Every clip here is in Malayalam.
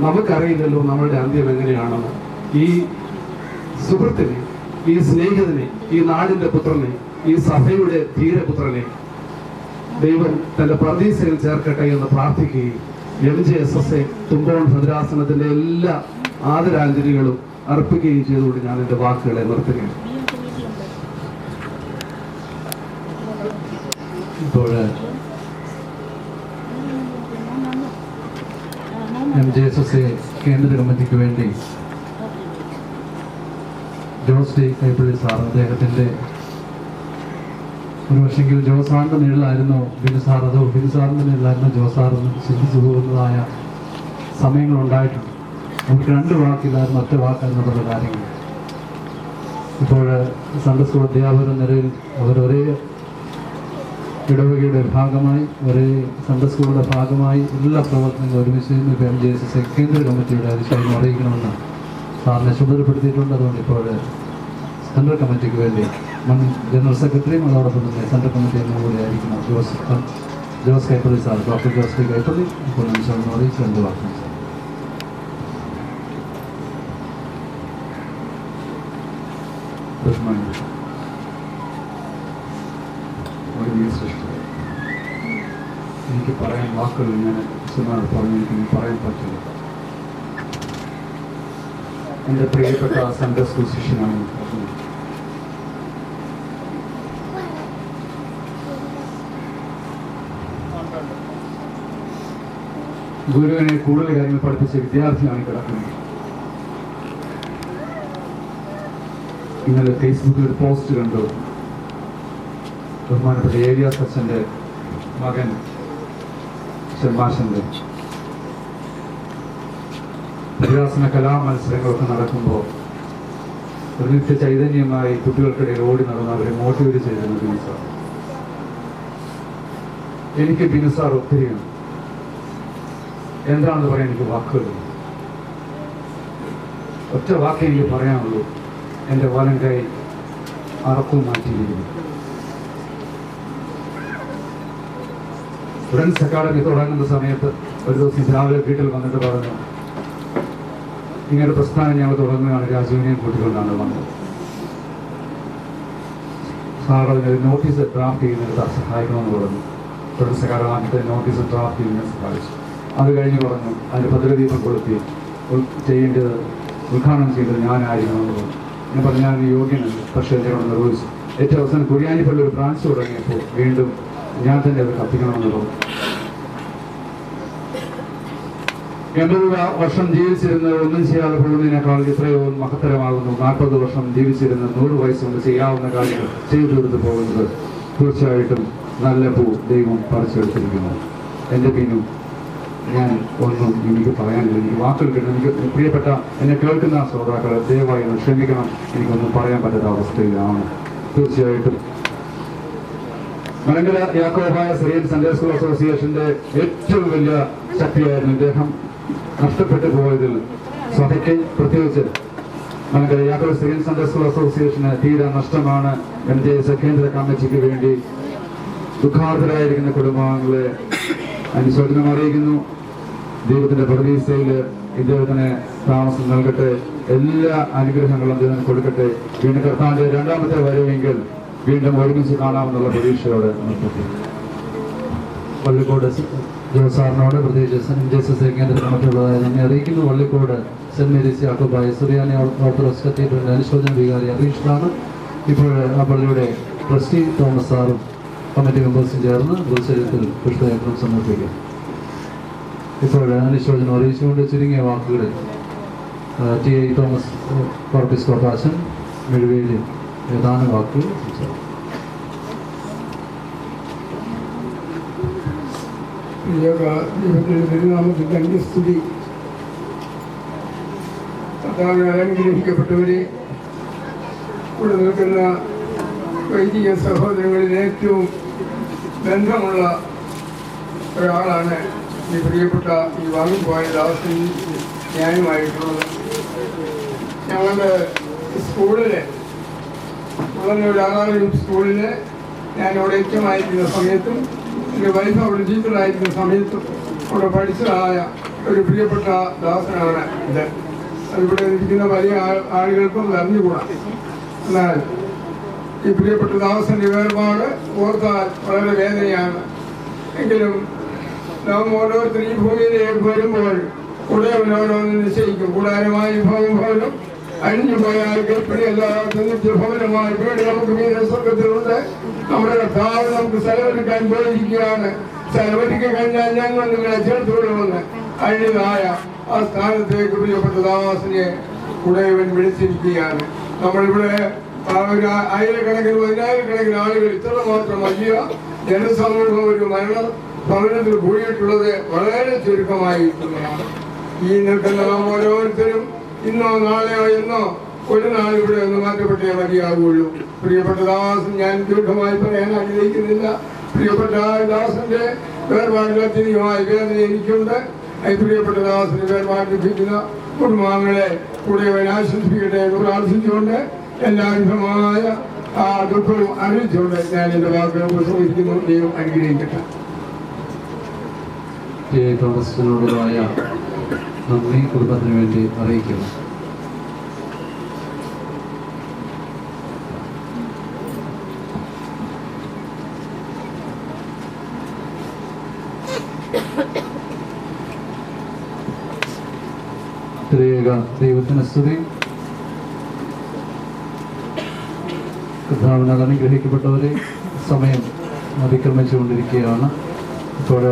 നമുക്കറിയില്ലല്ലോ നമ്മളുടെ അന്ത്യം എങ്ങനെയാണെന്ന്. ഈ സുഹൃത്തിനെ, ഈ സ്നേഹിതനെ, ഈ നാടിന്റെ പുത്രനെ, ഈ സഭയുടെ ധീരപുത്രനെ ദൈവം തന്റെ പർദീസയിൽ ചേർക്കട്ടെ എന്ന് പ്രാർത്ഥിക്കുകയും MJSSA തുമ്പോൺ ഭദ്രാസനത്തിന്റെ എല്ലാ ആദരാഞ്ജലികളും അർപ്പിക്കുകയും ചെയ്തുകൊണ്ട് ഞാൻ എൻ്റെ വാക്കുകളെ നിർത്തുകയാണ്. ഇപ്പോൾ MJSSA കേന്ദ്ര കമ്മിറ്റിക്ക് വേണ്ടി ജോസ് ഡി കൈപ്പള്ളി സാർ, അദ്ദേഹത്തിൻ്റെ ഒരു പക്ഷെങ്കിൽ ജോസാറിൻ്റെ നിഴലായിരുന്നു ബിനുസാർ, അതോ ബിനുസാറിൻ്റെ നിഴലായിരുന്നു ജോസാറെന്ന് ചിന്തിച്ചു പോകുന്നതായ സമയങ്ങളുണ്ടായിട്ടുണ്ട്. നമുക്ക് രണ്ട് വാക്കില്ലായിരുന്നു, ഒറ്റ വാക്കെന്നുള്ള കാര്യങ്ങൾ. ഇപ്പോൾ സൺഡേ സ്കൂൾ അധ്യാപകർ നിലയിൽ അവരൊരേ ഇടവകയുടെ ഭാഗമായി, ഒരേ സൺഡേ സ്കൂളിൻ്റെ ഭാഗമായി എല്ലാ പ്രവർത്തനങ്ങളും ഒരുമിച്ച് ഇപ്പോൾ MJSSA കേന്ദ്ര കമ്മിറ്റിയുടെ അതിശയം അറിയിക്കണമെന്ന് സാറിനെ ചുമതലപ്പെടുത്തിയിട്ടുണ്ട്. അതുകൊണ്ട് ഇപ്പോൾ സെൻട്രൽ കമ്മിറ്റിക്ക് വേണ്ടി മുൻ ജനറൽ സെക്രട്ടറിയും അതോടൊപ്പം തന്നെ സെൻട്രൽ കമ്മിറ്റി അംഗം കൂടി ആയിരിക്കുന്ന Jose Kaipally sir, doctor Jose D Kaipally ഇപ്പോൾ നിമിഷം അറിയിച്ച് രണ്ട് വാർത്ത. എനിക്ക് പറയാൻ വാക്കുകൾ ഞാൻ സുമാർ പറഞ്ഞു, എനിക്ക് പറയാൻ പറ്റില്ല. എൻ്റെ പ്രിയപ്പെട്ട സൺഡേ സ്കൂൾ ശിഷ്യനാണ്. ഗുരുവിനെ കൂടുതൽ കാര്യങ്ങൾ പഠിപ്പിച്ച വിദ്യാർത്ഥിയാണ് കിടക്കുന്നത്. ഇന്നലെ ഫേസ്ബുക്കിൽ ഒരു പോസ്റ്റ് കണ്ടു. ബഹുമാനപ്പെട്ട ഏലിയാസ് അച്ഛൻ്റെ മകൻ ഷെമാശന്റെ ഭദ്രാസന കലാമത്സരങ്ങളൊക്കെ നടക്കുമ്പോൾ ഒരു നിത്യ ചൈതന്യമായി കുട്ടികൾക്കിടയിൽ ഓടി നടന്ന് അവരെ മോട്ടിവേറ്റ് ചെയ്തിരുന്നു ബിനുസാർ. എനിക്ക് ബിനുസാർ ഒത്തിരിയാണ്. എന്താണെന്ന് പറയാൻ എനിക്ക് വാക്കുകൾ, ഒറ്റ വാക്കേ എനിക്ക് പറയാനുള്ളൂ. എൻ്റെ വലം കൈ അറക്കും മാറ്റിയിരിക്കുന്നു. സ്റ്റുഡൻസ് അക്കാഡമി തുടങ്ങുന്ന സമയത്ത് ഒരു ദിവസം രാവിലെ വീട്ടിൽ വന്നിട്ട് പറഞ്ഞു, ഇങ്ങനെ പ്രസ്ഥാനം ഞങ്ങൾ തുടങ്ങുകയാണ്, രാജീവിനെയും കൂട്ടിക്കൊണ്ടാണ് വന്നത്. സാർ അതിനൊരു നോട്ടീസ് ഡ്രാഫ്റ്റ് ചെയ്യുന്നതിന് സഹായിക്കണമെന്ന് പറഞ്ഞു. സ്റ്റുഡൻസ് അക്കാഡമിത്തെ നോട്ടീസ് ഡ്രാഫ്റ്റ് ചെയ്യുന്നതിന് സഹായിച്ചു. അത് കഴിഞ്ഞ് പറഞ്ഞു അതിൻ്റെ ഭദ്രദീപം കൊളുത്തി ചെയ്യേണ്ടത് ഉദ്ഘാടനം ചെയ്തത് ഞാനായിരിക്കണമെന്ന് പറഞ്ഞു. ഞാൻ പറഞ്ഞു ഞാൻ യോഗ്യനല്ല, പക്ഷേ എന്നോട് നിർവഹിച്ചു. ഏറ്റവും അവസാനം കുര്യാനിപ്പള്ളി ഒരു ബ്രാഞ്ച് തുടങ്ങിയപ്പോൾ വീണ്ടും ഞാൻ തന്നെ അത് കത്തിക്കണമെന്ന് പറഞ്ഞു. 80 വർഷം ജീവിച്ചിരുന്നത് ഒന്നും ചെയ്യാതെ പോകുന്നതിനേക്കാൾ എത്രയോ മഹത്തരമാകുന്നു 40 വർഷം ജീവിച്ചിരുന്ന 100 വയസ്സുകൊണ്ട് ചെയ്യാവുന്ന കാര്യങ്ങൾ ചെയ്തു തീർത്ത് പോകുന്നത്. തീർച്ചയായിട്ടും നല്ല പൂ ദൈവം പറിച്ചെടുത്തിരിക്കുന്നു. എൻ്റെ പിന്നും ഞാൻ ഒന്നും എനിക്ക് പറയാനില്ല, എനിക്ക് വാക്കുകൾ കിട്ടും. എനിക്ക് പ്രിയപ്പെട്ട എന്നെ കേൾക്കുന്ന ശ്രോതാക്കളെ ദയവായി ഒന്ന് ക്ഷമിക്കണം, എനിക്കൊന്നും പറയാൻ പറ്റാത്ത അവസ്ഥയിലാണ്. തീർച്ചയായിട്ടും Malankara Yakobaya Syrian Sunday school അസോസിയേഷന്റെ ഏറ്റവും വലിയ ശക്തിയായിരുന്നു ഇദ്ദേഹം. നഷ്ടപ്പെട്ടു പോയതിൽ സഭയ്ക്ക്, പ്രത്യേകിച്ച് Malankara Yakobaya Syrian Sunday school അസോസിയേഷന് തീരെ നഷ്ടമാണ്. MJSSA കേന്ദ്ര കമ്മിറ്റിക്ക് വേണ്ടി ദുഃഖാർത്തരായിരിക്കുന്ന കുടുംബാംഗങ്ങളെ അനുശോചനം അറിയിക്കുന്നു. ദൈവത്തിന്റെ പ്രതീക്ഷയിൽ ഇദ്ദേഹത്തിന് താമസം നൽകട്ടെ, എല്ലാ അനുഗ്രഹങ്ങളും ദൈവം കൊടുക്കട്ടെ. വീണ്ടും കർത്താവിന്റെ രണ്ടാമത്തെ വരവെങ്കിൽ വീണ്ടും ഒരുമിച്ച് കാണാമെന്നുള്ള പ്രതീക്ഷയോടെ വള്ളിക്കോട് ജോസാറിനോട് പ്രത്യേകിച്ച് MJSSA കേന്ദ്ര കമ്മിറ്റിയുള്ളതായി നമ്മെ അറിയിക്കുന്നു. വള്ളിക്കോട് സെന്റ് മേരീസ് യാക്കോബായ സുറിയാനി ഓർത്തഡോക്സ് കത്തീഡ്രലിന്റെ അനുശോചന വികാരി അറിയിച്ചതാണ്. ഇപ്പോൾ ആ പള്ളിയുടെ ട്രസ്റ്റി തോമസ് സാറും കമ്മിറ്റി മെമ്പേഴ്സും ചേർന്ന് മൃതശരീരത്തിൽ പുഷ്പചക്രം സമർപ്പിക്കും. ഇപ്പോൾ അനുശോചനം അറിയിച്ചുകൊണ്ട് ചുരുങ്ങിയ വാക്കുകളിൽ TA തോമസ് കോർപ്പിസ് കോട്ടാച്ചൻ മെഴുവേലി ഏതാനും വാക്കുകൾ സംസാരിക്കും. ദൈവത്തിന്റെ സ്തുതി. അനുഗ്രഹിക്കപ്പെട്ടവരെ, ഇവിടെ നിൽക്കുന്ന വൈദിക സഹോദരങ്ങളിൽ ഏറ്റവും ബന്ധമുള്ള ഒരാളാണ് ഈ പ്രിയപ്പെട്ട ഈ വാങ്ങിപ്പോയ ദാസൻ ഞാനുമായിട്ടുള്ളത്. ഞങ്ങളുടെ സ്കൂളിൽ, വളരെ ഒരു സ്കൂളിൽ ഞാൻ അവിടെ ഏറ്റവുമായിരിക്കുന്ന സമയത്തും എൻ്റെ വൈഫ് അവിടെ ടീച്ചറായിരിക്കുന്ന സമയത്തും അവിടെ പഠിച്ചതായ ഒരു പ്രിയപ്പെട്ട ദാസനാണ് ഇത്. ഇവിടെ ഇരിക്കുന്ന വലിയ ആളുകൾക്കും അറിഞ്ഞുകൂടാ. എന്നാൽ ഈ പ്രിയപ്പെട്ട ദാസന്റെ വേർപാട് ഓർത്താൽ വളരെ വേദനയാണ്. എങ്കിലും നാം ഓരോരുത്തരും ഈ ഭൂമിയിലേക്ക് വരുമ്പോൾ ഉടയവനോരോന്ന് നിശ്ചയിക്കും. കൂടാരമായി ഭവനം അഴിഞ്ഞു പോയാൽ കൽപ്പണിയല്ലാത്ത നിത്യഭവനമായ വീട് നമുക്ക് മീന സ്വർഗത്തിലുണ്ട്. നമ്മുടെ കർത്താവ് നമുക്ക് സ്ഥലമെടുക്കാൻ പോയിരിക്കുകയാണ്. സ്ഥലമെടുക്കാൻ കഴിഞ്ഞാൽ ഞങ്ങൾ നിങ്ങളെ ചേർത്തുകൊള്ളുമെന്ന് അഴിഞ്ഞതായ ആ സ്ഥാനത്തേക്ക് പ്രിയപ്പെട്ട ദാസനെ ഉടയവൻ വിളിച്ചിരിക്കുകയാണ്. നമ്മളിവിടെ ഒരു ആയിരക്കണക്കിന് 10,000-കണക്കിന് ആളുകൾ ഇത്ര മാത്രം വലിയ ജനസമൂഹം ഒരു മരണ ഭവനത്തിൽ കൂടിയിട്ടുള്ളത് വളരെ ചുരുക്കമായിരിക്കുന്നതാണ്. ഈ നിൽക്കുന്ന നാം ഓരോരുത്തരും ഇന്നോ നാളെയോ എന്നോ ഒരു നാൾ ഇവിടെ ഒന്ന് മാറ്റപ്പെട്ടേ മതിയാകുള്ളൂ. പ്രിയപ്പെട്ട ദാസൻ ഞാൻ ദീർഘമായി പറയാൻ ആഗ്രഹിക്കുന്നില്ല. പ്രിയപ്പെട്ട ദാസന്റെ വേർപാടിൽ അത്യധികമായ വേദന എനിക്കുണ്ട്. പ്രിയപ്പെട്ട ദാസന് വേർപാട് ലഭിക്കുന്ന കുടുംബാംഗങ്ങളെ കൂടെ ആശംസിക്കട്ടെ എന്ന് പ്രാർത്ഥിച്ചുകൊണ്ട് എല്ലാ വിധമായ ആ ദുഃഖവും അറിയിച്ചുകൊണ്ട് ഞാൻ എന്റെ വാക്കുകൾ ഉപസംഹരിക്കുന്നു. ദൈവം അനുഗ്രഹിക്കട്ടെ. തോമസിനോടുള്ളതായ നന്ദി കുടുംബത്തിന് വേണ്ടി അറിയിക്കുന്നു. ദൈവത്തിന് സ്തുതി. കർത്താവിനാൽ അനുഗ്രഹിക്കപ്പെട്ടവരെ സമയം അതിക്രമിച്ചുകൊണ്ടിരിക്കുകയാണ്. ഇപ്പോൾ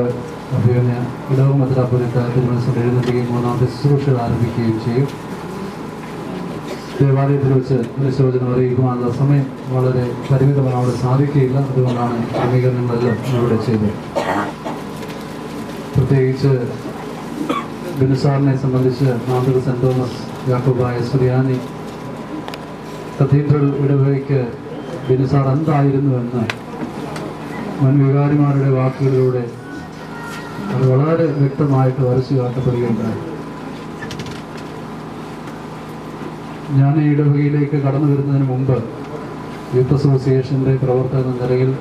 അഭിനയ ഇടവും മദ്രാപുരത്തിൽ എഴുന്നേൽക്കുകയും മൂന്നാമത്തെ ശുശ്രൂഷകൾ ആരംഭിക്കുകയും ചെയ്യും. ദേവാലയത്തിൽ വെച്ച് പരിശോധന അറിയിക്കുവാനുള്ള സമയം വളരെ പരിമിതമായി അവിടെ സാധിക്കുകയില്ല. അതുകൊണ്ടാണ് ക്രമീകരണങ്ങളെല്ലാം ഇവിടെ ചെയ്തത്. പ്രത്യേകിച്ച് ബിനുസാറിനെ സംബന്ധിച്ച് മാതൃ സെന്റ് തോമസ് യാക്കോബായ സുറിയാനി കത്തീഡ്രൽ ഇടവകയ്ക്ക് ബിനുസാർ എന്തായിരുന്നുവെന്ന് മുൻ വികാരിമാരുടെ വാക്കുകളിലൂടെ അത് വളരെ വ്യക്തമായിട്ട് വരച്ചു കാട്ടപ്പെടുകയുണ്ടായി. ഞാൻ ഈ ഇടവകയിലേക്ക് കടന്നു വരുന്നതിന് മുമ്പ് യൂത്ത് അസോസിയേഷൻ്റെ പ്രവർത്തക എന്ന നിലയിൽ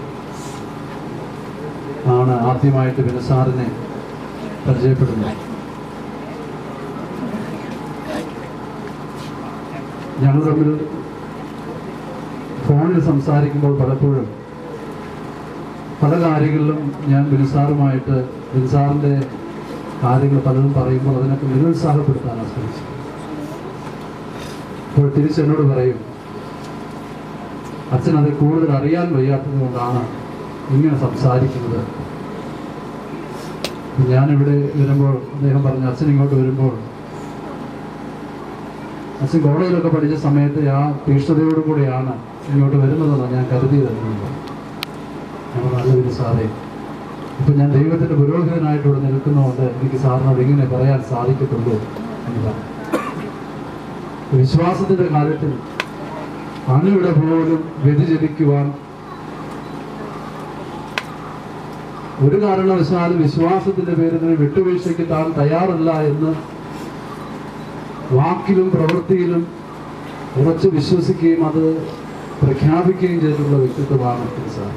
ആണ് ആദ്യമായിട്ട് ബിനുസാറിനെ പരിചയപ്പെടുന്നത്. ഞങ്ങൾ തമ്മിൽ ഫോണിൽ സംസാരിക്കുമ്പോൾ പലപ്പോഴും പല കാര്യങ്ങളിലും ഞാൻ ബിനുസാറുമായിട്ട് ബിനുസാറിൻ്റെ കാര്യങ്ങൾ പലതും പറയുമ്പോൾ അതിനൊക്കെ നിരുത്സാഹപ്പെടുത്താനാണ് ശ്രമിച്ചത്. അപ്പോൾ തിരിച്ചെന്നോട് പറയും, അച്ഛൻ അത് കൂടുതൽ അറിയാൻ വയ്യാത്തത് കൊണ്ടാണ് ഇങ്ങനെ സംസാരിക്കുന്നത്. ഞാനിവിടെ വരുമ്പോൾ അദ്ദേഹം പറഞ്ഞു, അച്ഛൻ ഇങ്ങോട്ട് വരുമ്പോൾ അച്ഛൻ കോളേജിലൊക്കെ പഠിച്ച സമയത്ത് ആ തീഷ്ണതയോടും കൂടിയാണ് ഇങ്ങോട്ട് വരുന്നതെന്നാണ് ഞാൻ കരുതിയതെന്നുണ്ട്. ഞങ്ങൾ നല്ല സാറേ, ഇപ്പം ഞാൻ ദൈവത്തിൻ്റെ പുരോഹിതനായിട്ട് ഇവിടെ നിൽക്കുന്നതുകൊണ്ട് എനിക്ക് സാറിനോട് ഇങ്ങനെ പറയാൻ സാധിക്കത്തുള്ളൂ എന്നതാണ്. വിശ്വാസത്തിൻ്റെ കാര്യത്തിൽ അണുവിടെ പോലും വ്യതിചലിക്കുവാൻ ഒരു കാരണവശാലും വിശ്വാസത്തിൻ്റെ പേരിൽ വിട്ടുവീഴ്ചയ്ക്ക് താൻ തയ്യാറല്ല എന്ന് വാക്കിലും പ്രവൃത്തിയിലും ഉറച്ചു വിശ്വസിക്കുകയും അത് പ്രഖ്യാപിക്കുകയും ചെയ്തിട്ടുള്ള വ്യക്തിത്വമാണ് സാർ.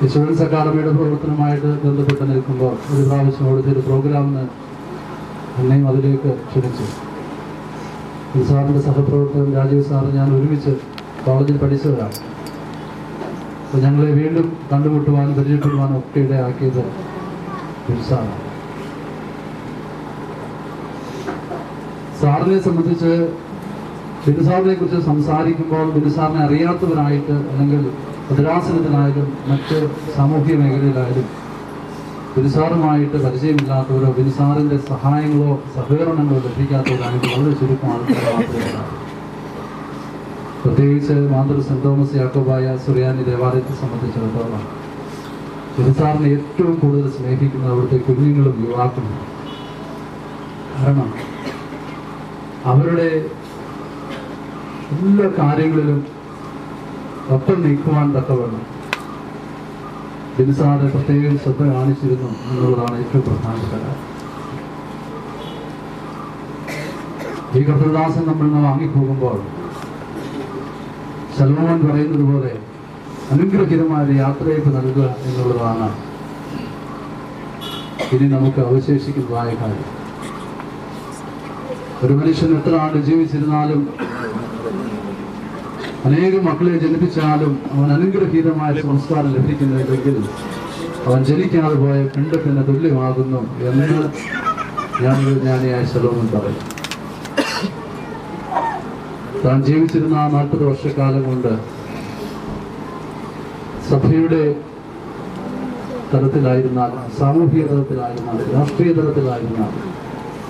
ഇൻഷുറൻസ് അക്കാദമിയുടെ പ്രവർത്തനമായിട്ട് ബന്ധപ്പെട്ട് നിൽക്കുമ്പോൾ ഒരു പ്രാവശ്യം അവിടുത്തെ ഒരു പ്രോഗ്രാമിന് എന്നെയും അതിലേക്ക് ക്ഷണിച്ചു. സാറിൻ്റെ സഹപ്രവർത്തകൻ രാജീവ് സാറ് ഞാൻ ഒരുമിച്ച് കോളേജിൽ പഠിച്ചവരാണ്. അപ്പോൾ ഞങ്ങളെ വീണ്ടും കണ്ടുമുട്ടുവാനും പരിചയപ്പെടുവാനും ഒക്കെ ഇടയാക്കിയത് സാറാണ്. സാറിനെ സംബന്ധിച്ച് ബിനുസാറിനെ കുറിച്ച് സംസാരിക്കുമ്പോൾ ബിനുസാറിനെ അറിയാത്തവരായിട്ട് അല്ലെങ്കിൽ ഭദ്രാസനത്തിലായാലും മറ്റ് സാമൂഹ്യ മേഖലയിലായാലും ബിനുസാറുമായിട്ട് പരിചയമില്ലാത്തവരോ ബിനുസാറിൻ്റെ സഹായങ്ങളോ സഹകരണങ്ങളോ ലഭിക്കാത്തവരായിട്ട് വളരെ ചുരുക്കം ആൾക്കാർ മാത്രമേ ഉണ്ടാകും. പ്രത്യേകിച്ച് മാതൃ സെന്റ് തോമസ് യാക്കോബായ സുറിയാനി ദേവാലയത്തെ സംബന്ധിച്ചിടത്തോളം ബിനുസാറിനെ ഏറ്റവും കൂടുതൽ സ്നേഹിക്കുന്നത് അവിടുത്തെ കുഞ്ഞുങ്ങളും യുവാക്കളും. കാരണം അവരുടെ എല്ലാ കാര്യങ്ങളിലും ഒപ്പം നീക്കുവാൻ തക്കവണ്ണം ബിനുസാറ് പ്രത്യേകം ശ്രദ്ധ കാണിച്ചിരുന്നു എന്നുള്ളതാണ് ഏറ്റവും പ്രധാനപ്പെട്ട കാര്യം. ഈ കർത്തൃദാസൻ നമ്മൾ നിന്ന് വാങ്ങിപ്പോകുമ്പോൾ സലോമോൻ പറയുന്നത് പോലെ അനുഗ്രഹീതമായ യാത്രയ്ക്ക് നൽകുക എന്നുള്ളതാണ് ഇനി നമുക്ക് അവശേഷിക്കുന്നതായ കാര്യം. ഒരു മനുഷ്യൻ എത്ര ആണ്ട് ജീവിച്ചിരുന്നാലും അനേകം മക്കളെ ജനിപ്പിച്ചാലും അവൻ അനുഗ്രഹീതമായ സംസ്കാരം ലഭിക്കുന്നില്ലെങ്കിൽ അവൻ ജനിക്കാതെ പോയ പിണ്ടത്തിന് തുല്യമാകുന്നു എന്ന് ഞാനൊരു ജ്ഞാനിയായ ശലോമോൻ പറയും. താൻ ജീവിച്ചിരുന്ന ആ 40 വർഷക്കാലം കൊണ്ട് സഭയുടെ തലത്തിലായിരുന്നാലും സാമൂഹിക തലത്തിലായിരുന്നാലും രാഷ്ട്രീയ തലത്തിലായിരുന്നാലും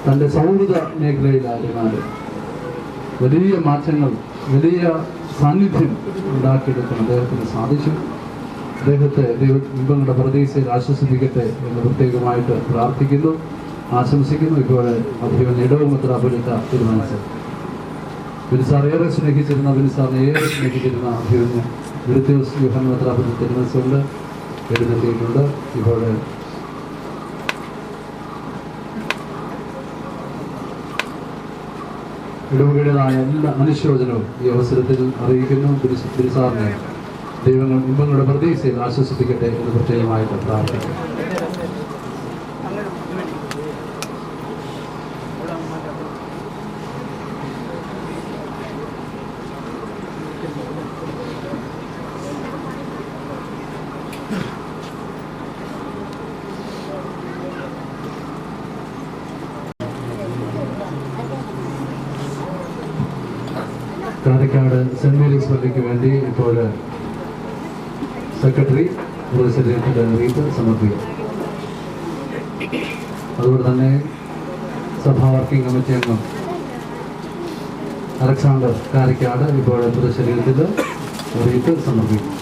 തൻ്റെ സൗഹൃദ മേഖലയിലായിരുന്നാലും വലിയ മാറ്റങ്ങൾ, വലിയ സാന്നിധ്യം ഉണ്ടാക്കിയെടുക്കാൻ അദ്ദേഹത്തിന് സാധിച്ചു. അദ്ദേഹത്തെ ദൈവങ്ങളുടെ പ്രതീക്ഷയിൽ ആശ്വസിപ്പിക്കട്ടെ എന്ന് പ്രത്യേകമായിട്ട് പ്രാർത്ഥിക്കുന്നു, ആശംസിക്കുന്നു. ഇപ്പോൾ അഭിമന്യ ഇടവ മെത്രാപ്പൊലീത്ത തീരുമാനിച്ചത് ബിൻസാർ ഏറെ സ്നേഹിച്ചിരുന്ന അഭിമന്യ വിരുദ്ധ്യോസ് യൂഹൻ മെത്രാപ്പൊലീത്ത തിരുമനസുകൊണ്ട് എഴുന്നേറ്റിട്ടുണ്ട്. ഇപ്പോൾ ഇടവകയുടേതായ എല്ലാ അനുശോചനവും ഈ അവസരത്തിൽ അറിയിക്കുന്നു. ബിൻസാറിനെ ഇമ്പങ്ങളുടെ പ്രതീക്ഷയിൽ ആശ്വസിപ്പിക്കട്ടെ എന്ന് പ്രത്യേകമായിട്ട് പ്രാർത്ഥിക്കുന്നു. കാരക്കാട് സെന്റ് മേരീസ് പള്ളിക്ക് വേണ്ടി ഇപ്പോൾ സെക്രട്ടറി പ്രസിഡന്റിന്റെ റീത്ത് സമർപ്പിക്കും. അതുപോലെ തന്നെ സഭാ വർക്കിംഗ് കമ്മിറ്റി അംഗം അലക്സാണ്ടർ കാരക്കാട് ഇപ്പോൾ പ്രസിഡന്റിന്റെ റീത്ത് സമർപ്പിക്കും.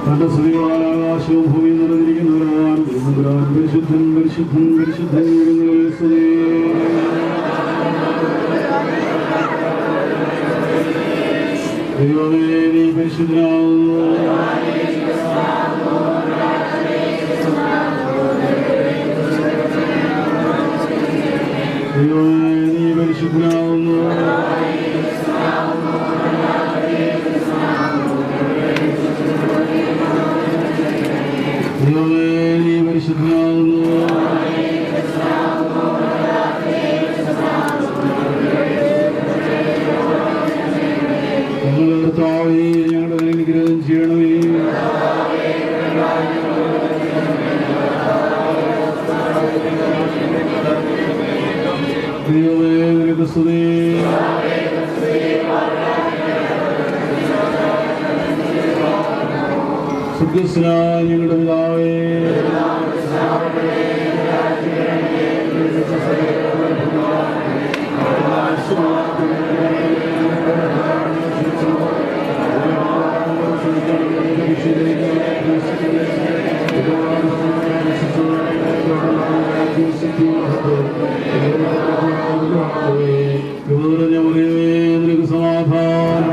തന്റെ സ്തുതികളാൽ ആകാശവും ഭൂമിയും നിറഞ്ഞിരിക്കുന്നവരാൻ പരിശുദ്ധൻ പരിശുദ്ധൻ പരിശുദ്ധൻ ദൈവമേ നീ പരിശുദ്ധനാകുന്നു. ദൈവമേ നീ പരിശുദ്ധനാകുന്നു. ദൈവമേ നീ പരിശുദ്ധനാകുന്നു. ഞങ്ങളുടെ കർത്താവേ ഞങ്ങളുടെ അനുഗ്രഹം ചെയ്യണമേ. ദൈവമേ നിനക്ക് സ്തുതി. സ്വർഗ്ഗസ്ഥനായ ഞങ്ങളുടെ പിതാവേ, നിനക്ക് സമാധാനം.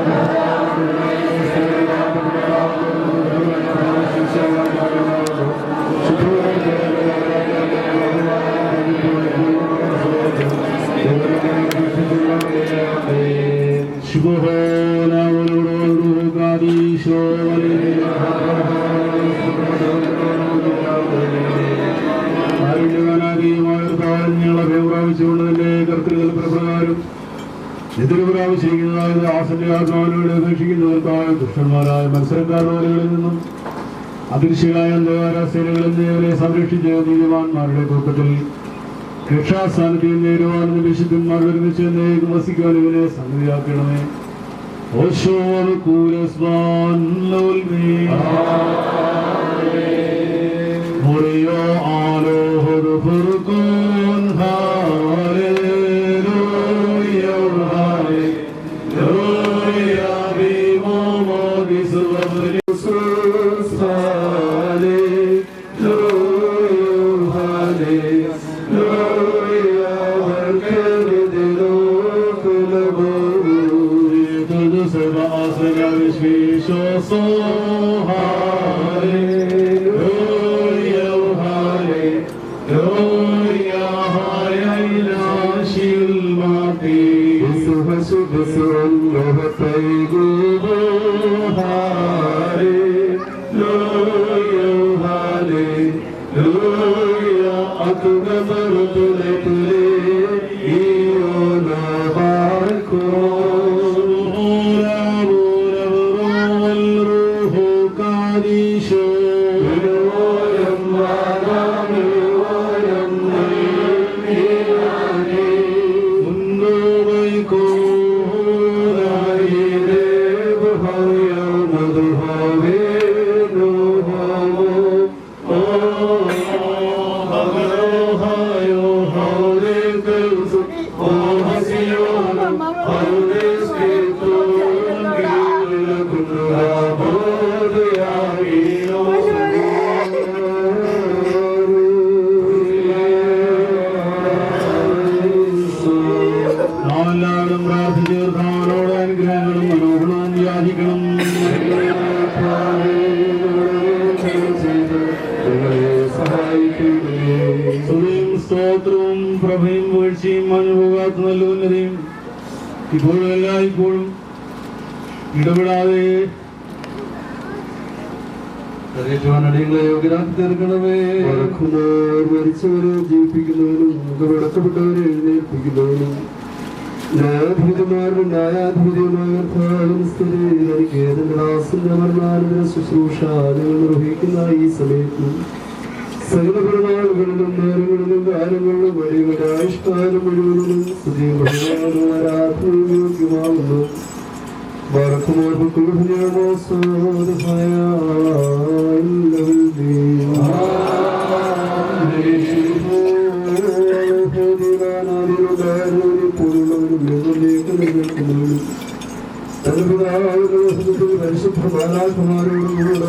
ആരോഗ്യവാനാകിയുമായ കൊണ്ടതിന്റെ കർത്തൃ പ്രകാരം എതിർപ്രാവശ്യിക്കുന്നതായത് ആസന്റെ ആത്മാവിനോട് അപേക്ഷിക്കുന്നവർക്കായ ദുഷ്ടന്മാരായ മത്സരക്കാരോലുകളിൽ നിന്നും അദൃശ്യമായ അന്ധകാരസേനകളിൽ നിന്ന് ഇവരെ സംരക്ഷിച്ച നീതിമാന്മാരുടെ കൂട്ടത്തിൽ രക്ഷാസ്ഥാനത്തിൽ നേരുവാനും വിശുദ്ധന്മാരുടെ ഒരുമിച്ച് എന്നേക്കും വസിക്കുവാൻ ഇവനെ സംഗതിയാക്കണമേ. സ്തോത്രവും പ്രഭയും വീഴ്ചയും മഞ്ഞുപോകാത്ത നല്ല ഉന്നതിയും ഇപ്പോഴും എല്ലായ്പ്പോഴും ഇടപെടാതെ അടിയങ്ങളെ യോഗ്യരാക്കി തീർക്കണമേ. മരിച്ചവരെ ജീവിപ്പിക്കുന്നവനും മുഖമടക്കപ്പെട്ടവരെ എഴുന്നേൽപ്പിക്കുന്നവനും ന്യായാധിപതിമാരുടെ ന്യായാധിപതിയുമായും സ്ഥിതി എനിക്ക് ഏതെന്റെ ദാസന്റെ മരണാനന്തര ശുശ്രൂഷ നിങ്ങൾ നിർവഹിക്കുന്ന ഈ സമയത്ത് സകല പെരുന്നാളുകളിലും നേരങ്ങളിലും കാലങ്ങളിലും വഴികളുടെ ആയുഷ്കാലം മുഴുവനും സ്തുതിയും ആരാധനയും യോഗ്യമാകുന്നു. പരിശുദ്ധ ബാലാകുമാരോടുകൂടെ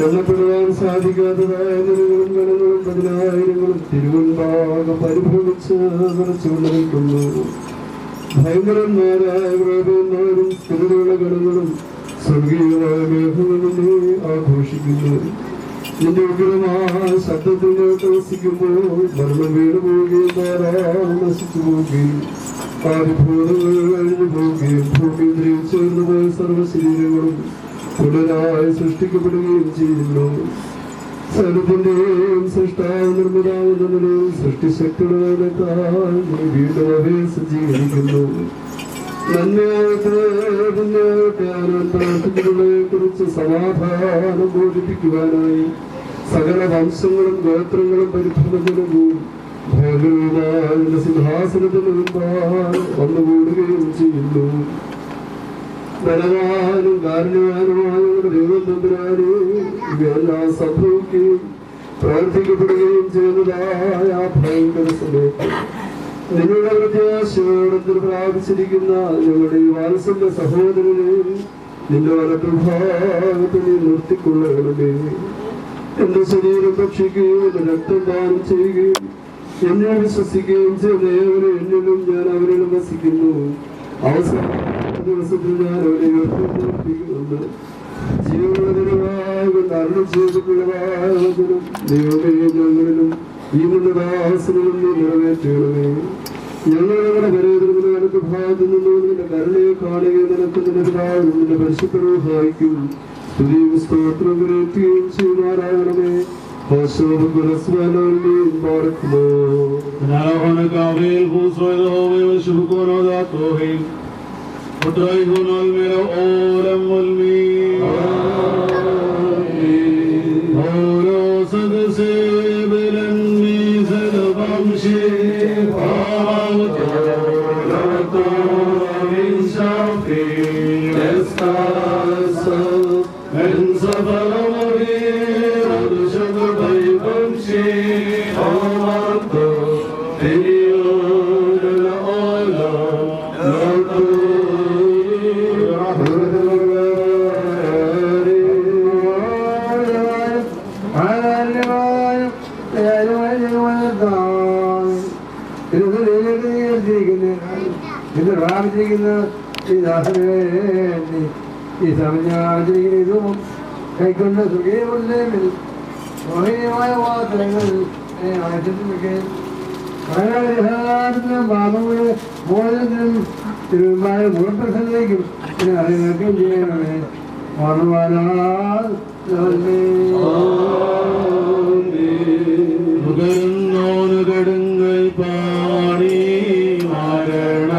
എണ്ണപ്പെടുവാൻ സാധിക്കാത്തതായ നിലകളും ഗണങ്ങളും പതിനായിരങ്ങളും തിരുവൻപാകം പരിഭ്രമിച്ച് നിറച്ചുകൊണ്ട് നിൽക്കുന്നു. ഭയങ്കരന്മാരായ പ്രഭന്മാരും സ്ഥിരതയുള്ള ഗണങ്ങളും സ്വർഗീയമായ മേഘങ്ങളും ആഘോഷിക്കുന്നു. നിന്റെ ഉഗ്രമായ ശബ്ദത്തിൽ വസിക്കുമ്പോൾ മരണം വീണു പോവുകയും ധാരാളം നശിച്ചു പോവുകയും ആദിഭൂതങ്ങൾ കഴിഞ്ഞു പോവുകയും ഭൂമിയിൽ ചേർന്നു പോയ സർവ്വശരീരങ്ങളും പുനരായി സൃഷ്ടിക്കപ്പെടുകയും ചെയ്യുന്നു. സകലത്തിന്റെയും സൃഷ്ടാവ് നിർമ്മിതാവുന്നതിനും സൃഷ്ടിശക്തിയുടെ വീണ്ടും അവയെ സജ്ജീകരിക്കുന്നു. നന്മയാകട്ടെ കുറിച്ച് സമാധാനം ബോധിപ്പിക്കുവാനായി സകല വംശങ്ങളും ഗോത്രങ്ങളും പരിഭ്രമജനവും ഭോഗവുമായ സിംഹാസനത്തിന് മുമ്പായി വന്നുകൂടുകയും ചെയ്യുന്നു. ബലവാനും കാരുണ്യവാനുമായ ദൈവം തമ്പുരാനെ ഇവയെല്ലാം സംഭവിക്കുകയും പ്രവർത്തിക്കപ്പെടുകയും ചെയ്യുന്നതായ ആ ഭയങ്കര സമയത്ത് നിങ്ങളുടെ പ്രത്യാശയോടത്തിൽ പ്രാപിച്ചിരിക്കുന്ന ഞങ്ങളുടെ ഈ വാത്സല്യ സഹോദരനെ നിന്റെ വലപ്രഭാവത്തിൽ നിർത്തിക്കൊള്ളണമേ. എന്റെ ശരീരം ഭക്ഷിക്കുകയും എന്റെ രക്തം ദാനം ചെയ്യുകയും എന്നെ വിശ്വസിക്കുകയും ചെയ്യുന്ന ഏവരും എന്നിലും ഞാൻ അവരിലും വസിക്കുന്നു. അവസാന ദിവസത്തിൽ ഞാൻ അവരെ ഉയർത്തിപ്പിക്കുന്നുണ്ട്. ജീവനദിനമായി അരുൾ ചെയ്തിട്ടുള്ളതായതിനും ദൈവമേ ഞങ്ങളിലും ഈ മുന്നദാസനും നീ നിറവേറ്റണമേ. ഞങ്ങൾ ഞങ്ങളുടെ പരേതരത്തിന് നിനക്ക് ഭാഗത്തു നിന്നും നിന്റെ കരുണയെ കാണുകയും നിനക്ക് നിന്റെ പിതാവിനും നിന്റെ പരിശുദ്ധവും സഹായിക്കും സ്തുതിയും സ്തോത്രം കരേറ്റുകയും ചെയ്യുമാറാകണമേ. ഇത് പ്രാപിച്ചിരിക്കുന്ന ഈ ദാസന് വേണ്ടി ഈ സമഞ്ഞാചരിക്കുന്ന ഇതും കൈക്കൊണ്ട് സുഖീയമുള്ളേമിൽ മോഹിനിയമായ വാർത്തകൾ വയനാടിനും പാപങ്ങളുടെ മോചനത്തിനും തിരുവമ്പായ മുഖപ്രസംഗിക്കും അറിയുകയും ചെയ്യണമേ ഓർമ്മവാനാൽ കടുങ്ങൾ പാടി മരണ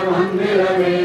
മന്ദിരമേ